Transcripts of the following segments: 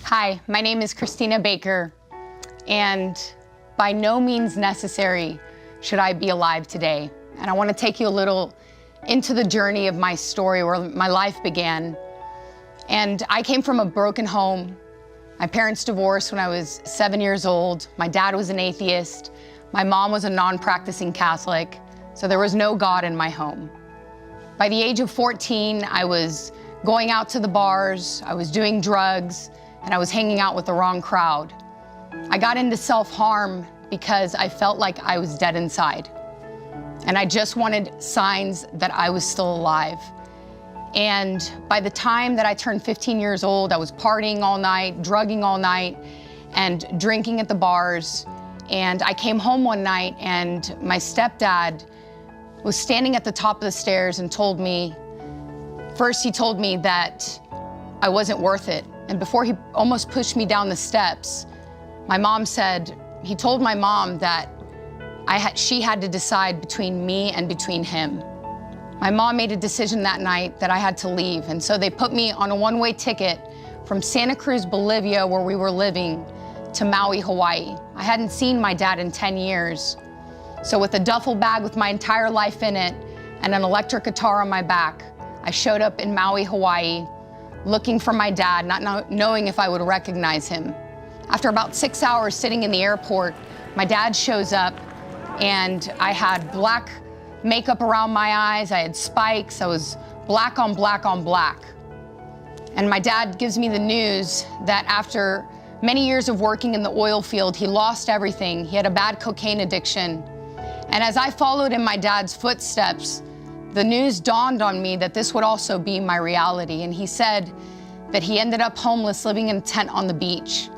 Hi, my name is Christina Baker, and by no means necessary should I be alive today. And I want to take you a little into the journey of my story, where my life began. And I came from a broken home. My parents divorced when I was 7 years old. My dad was an atheist. My mom was a non-practicing Catholic, so there was no God in my home. By the age of 14, I was going out to the bars, I was doing drugs, and I was hanging out with the wrong crowd. I got into self-harm because I felt like I was dead inside. And I just wanted signs that I was still alive. And by the time that I turned 15 years old, I was partying all night, drugging all night, and drinking at the bars. And I came home one night and my stepdad was standing at the top of the stairs and told me, first he told me that I wasn't worth it. And before he almost pushed me down the steps, my mom said, he told my mom that she had to decide between me and between him. My mom made a decision that night that I had to leave. And so they put me on a one-way ticket from Santa Cruz, Bolivia, where we were living, to Maui, Hawaii. I hadn't seen my dad in 10 years. So with a duffel bag with my entire life in it and an electric guitar on my back, I showed up in Maui, Hawaii, looking for my dad, not knowing if I would recognize him. After about 6 hours sitting in the airport, my dad shows up, and I had black makeup around my eyes, I had spikes, I was black on black on black. And my dad gives me the news that after many years of working in the oil field, he lost everything. He had a bad cocaine addiction. And as I followed in my dad's footsteps, the news dawned on me that this would also be my reality. And he said that he ended up homeless, living in a tent on the beach.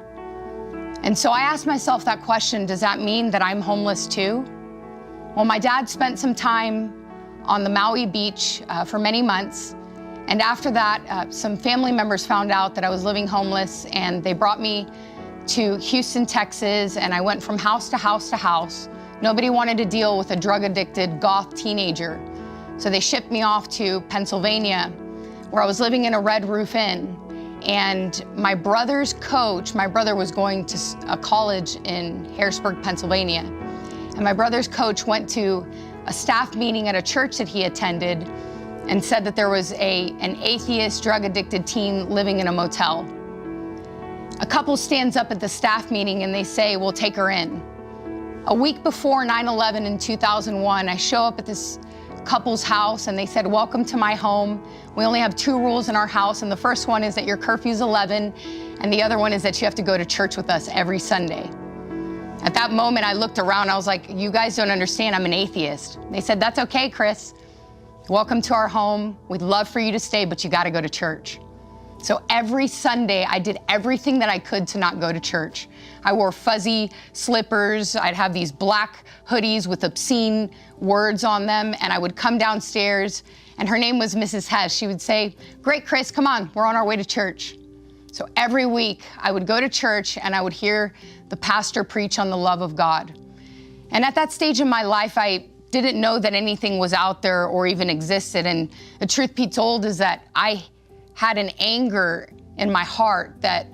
And so I asked myself that question, does that mean that I'm homeless too? Well, my dad spent some time on the Maui beach for many months. And after that, some family members found out that I was living homeless, and they brought me to Houston, Texas, and I went from house to house to house. Nobody wanted to deal with a drug-addicted goth teenager. So they shipped me off to Pennsylvania, where I was living in a Red Roof Inn. And my brother's coach, my brother was going to a college in Harrisburg, Pennsylvania. And my brother's coach went to a staff meeting at a church that he attended and said that there was an atheist, drug-addicted teen living in a motel. A couple stands up at the staff meeting and they say, we'll take her in. A week before 9/11 in 2001, I show up at this couple's house and they said, welcome to my home. We only have 2 rules in our house, and the first one is that your curfew's 11, and the other one is that you have to go to church with us every Sunday. At that moment, I looked around, I was like, you guys don't understand, I'm an atheist. They said, that's okay, Chris. Welcome to our home. We'd love for you to stay, but you gotta go to church. So every Sunday, I did everything that I could to not go to church. I wore fuzzy slippers. I'd have these black hoodies with obscene words on them, and I would come downstairs, and her name was Mrs. Hess. She would say, great, Chris, come on, we're on our way to church. So every week, I would go to church, and I would hear the pastor preach on the love of God. And at that stage in my life, I didn't know that anything was out there or even existed, and the truth be told is that I had an anger in my heart that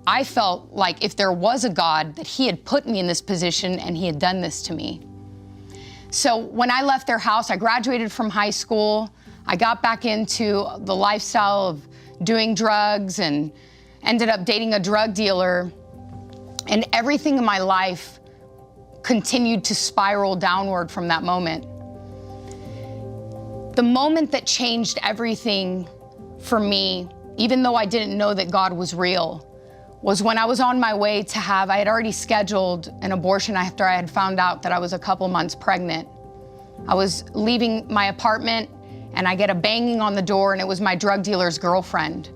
I felt like if there was a God, that he had put me in this position and he had done this to me. So when I left their house, I graduated from high school. I got back into the lifestyle of doing drugs and ended up dating a drug dealer. And everything in my life continued to spiral downward from that moment. The moment that changed everything for me, even though I didn't know that God was real, was when I was on my way to I had already scheduled an abortion after I had found out that I was a couple months pregnant. I was leaving my apartment and I get a banging on the door, and it was my drug dealer's girlfriend.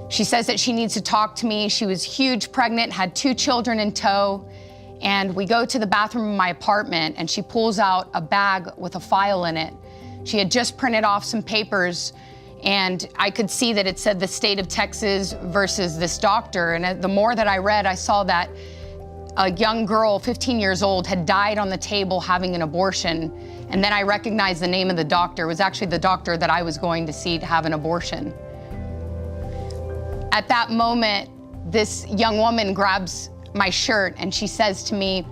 She says that she needs to talk to me. She was huge pregnant, had 2 children in tow, and we go to the bathroom of my apartment and she pulls out a bag with a file in it. She had just printed off some papers, and I could see that it said the state of Texas versus this doctor. And the more that I read, I saw that a young girl, 15 years old, had died on the table having an abortion. And then I recognized the name of the doctor. It was actually the doctor that I was going to see to have an abortion. At that moment, this young woman grabs my shirt and she says to me,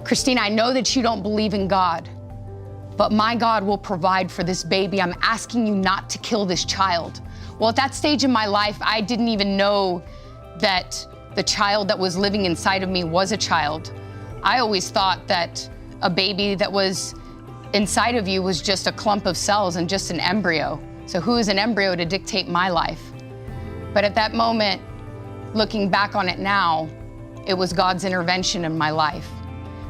"Christina, I know that you don't believe in God, but my God will provide for this baby. I'm asking you not to kill this child." Well, at that stage in my life, I didn't even know that the child that was living inside of me was a child. I always thought that a baby that was inside of you was just a clump of cells and just an embryo. So who is an embryo to dictate my life? But at that moment, looking back on it now, it was God's intervention in my life.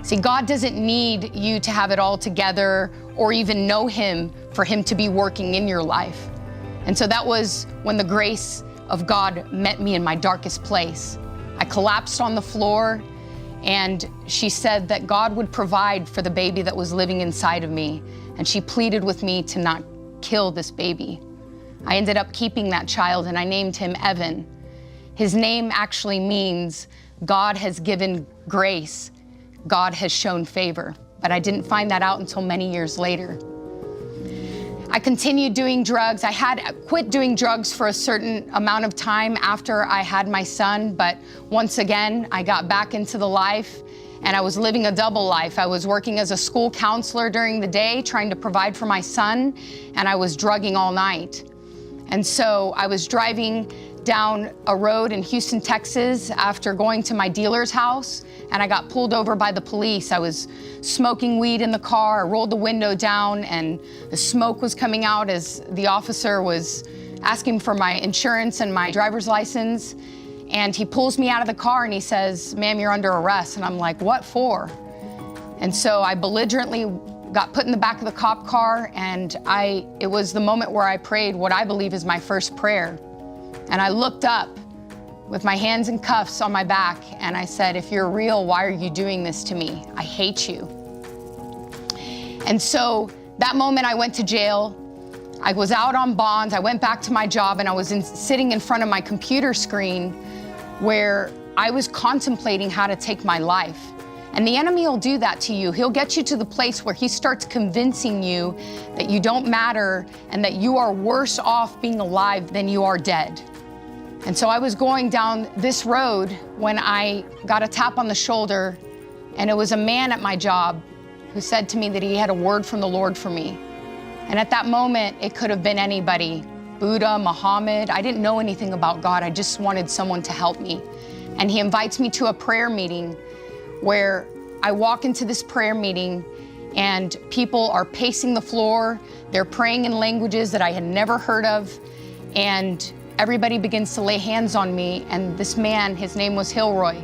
See, God doesn't need you to have it all together or even know Him for Him to be working in your life. And so that was when the grace of God met me in my darkest place. I collapsed on the floor, and she said that God would provide for the baby that was living inside of me. And she pleaded with me to not kill this baby. I ended up keeping that child, and I named him Evan. His name actually means God has given grace. God has shown favor. But I didn't find that out until many years later. I continued doing drugs. I had quit doing drugs for a certain amount of time after I had my son, but once again, I got back into the life, and I was living a double life. I was working as a school counselor during the day, trying to provide for my son, and I was drugging all night. And so I was driving down a road in Houston, Texas, after going to my dealer's house, and I got pulled over by the police. I was smoking weed in the car. I rolled the window down, and the smoke was coming out as the officer was asking for my insurance and my driver's license. And he pulls me out of the car and he says, "Ma'am, you're under arrest." And I'm like, "What for?" And so I belligerently got put in the back of the cop car, and it was the moment where I prayed what I believe is my first prayer. And I looked up with my hands in cuffs on my back, and I said, "If you're real, why are you doing this to me? I hate you." And so that moment I went to jail. I was out on bond. I went back to my job, and I was sitting in front of my computer screen where I was contemplating how to take my life. And the enemy will do that to you. He'll get you to the place where he starts convincing you that you don't matter and that you are worse off being alive than you are dead. And so I was going down this road when I got a tap on the shoulder, and it was a man at my job who said to me that he had a word from the Lord for me. And at that moment, it could have been anybody, Buddha, Muhammad. I didn't know anything about God. I just wanted someone to help me. And he invites me to a prayer meeting where I walk into this prayer meeting, and people are pacing the floor. They're praying in languages that I had never heard of. And everybody begins to lay hands on me, and this man, his name was Hilroy,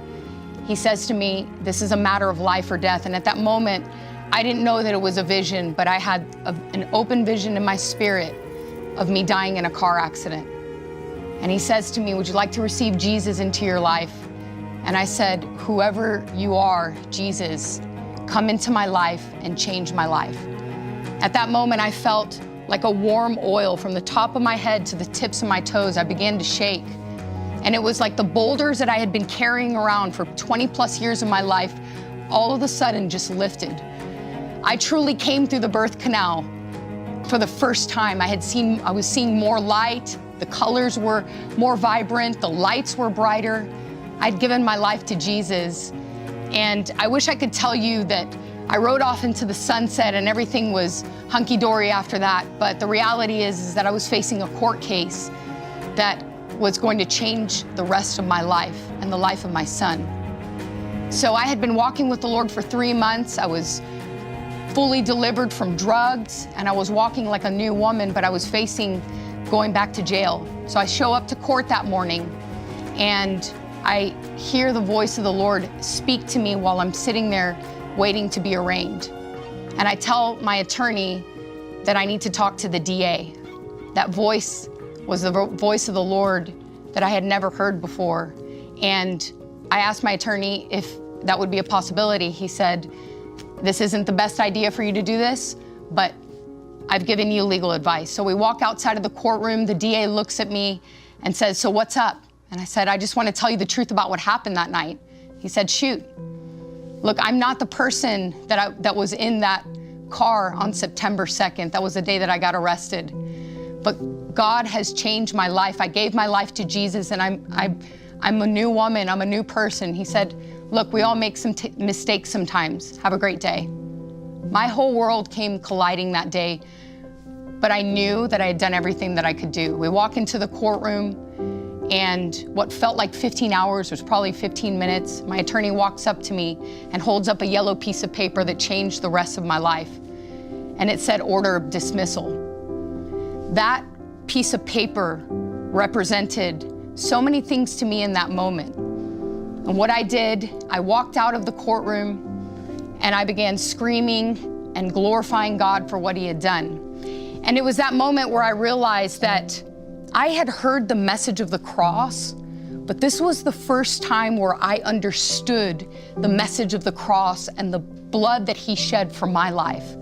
he says to me, "This is a matter of life or death." And at that moment, I didn't know that it was a vision, but I had an open vision in my spirit of me dying in a car accident. And he says to me, "Would you like to receive Jesus into your life?" And I said, "Whoever you are, Jesus, come into my life and change my life." At that moment, I felt like a warm oil from the top of my head to the tips of my toes. I began to shake. And it was like the boulders that I had been carrying around for 20 plus years of my life, all of a sudden just lifted. I truly came through the birth canal for the first time. I was seeing more light. The colors were more vibrant. The lights were brighter. I'd given my life to Jesus. And I wish I could tell you that I rode off into the sunset and everything was hunky-dory after that. But the reality is that I was facing a court case that was going to change the rest of my life and the life of my son. So I had been walking with the Lord for 3 months. I was fully delivered from drugs, and I was walking like a new woman, but I was facing going back to jail. So I show up to court that morning, and I hear the voice of the Lord speak to me while I'm sitting there waiting to be arraigned. And I tell my attorney that I need to talk to the DA. That voice was the voice of the Lord that I had never heard before. And I asked my attorney if that would be a possibility. He said, "This isn't the best idea for you to do this, but I've given you legal advice." So we walk outside of the courtroom. The DA looks at me and says, "So what's up?" And I said, "I just want to tell you the truth about what happened that night." He said, "Shoot. Look, I'm not the person that was in that car on September 2nd. That was the day that I got arrested. But God has changed my life. I gave my life to Jesus, and I'm a new woman, I'm a new person. He said, look, we all make some mistakes sometimes. Have a great day. My whole world came colliding that day, but I knew that I had done everything that I could do. We walk into the courtroom, and what felt like 15 hours was probably 15 minutes. My attorney walks up to me and holds up a yellow piece of paper that changed the rest of my life. And it said order of dismissal. That piece of paper represented so many things to me in that moment. And what I did, I walked out of the courtroom and I began screaming and glorifying God for what he had done. And it was that moment where I realized that I had heard the message of the cross, but this was the first time where I understood the message of the cross and the blood that he shed for my life.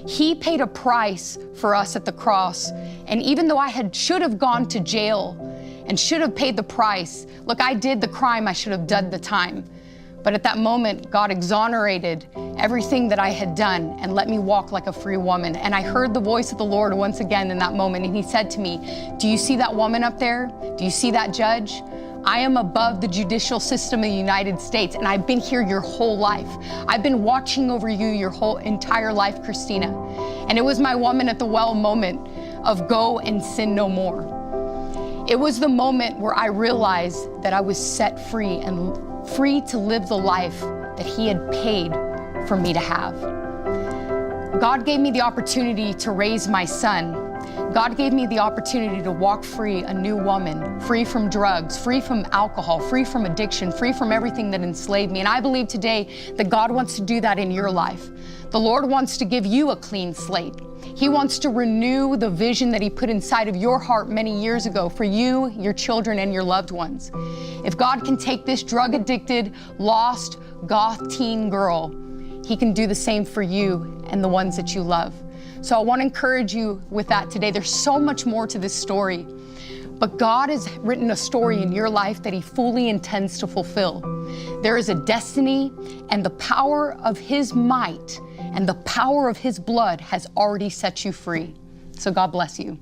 He paid a price for us at the cross. And even though I should have gone to jail and should have paid the price, look, I did the crime, I should have done the time. But at that moment, God exonerated everything that I had done and let me walk like a free woman. And I heard the voice of the Lord once again in that moment. And he said to me, do you see that woman up there? Do you see that judge? I am above the judicial system of the United States, and I've been here your whole life. I've been watching over you your whole entire life, Christina. And it was my woman at the well moment of go and sin no more. It was the moment where I realized that I was set free and free to live the life that he had paid for me to have. God gave me the opportunity to raise my son. God gave me the opportunity to walk free, a new woman, free from drugs, free from alcohol, free from addiction, free from everything that enslaved me. And I believe today that God wants to do that in your life. The Lord wants to give you a clean slate. He wants to renew the vision that he put inside of your heart many years ago for you, your children, and your loved ones. If God can take this drug-addicted, lost, goth teen girl, he can do the same for you and the ones that you love. So I want to encourage you with that today. There's so much more to this story, but God has written a story in your life that he fully intends to fulfill. There is a destiny, and the power of his might and the power of his blood has already set you free. So God bless you.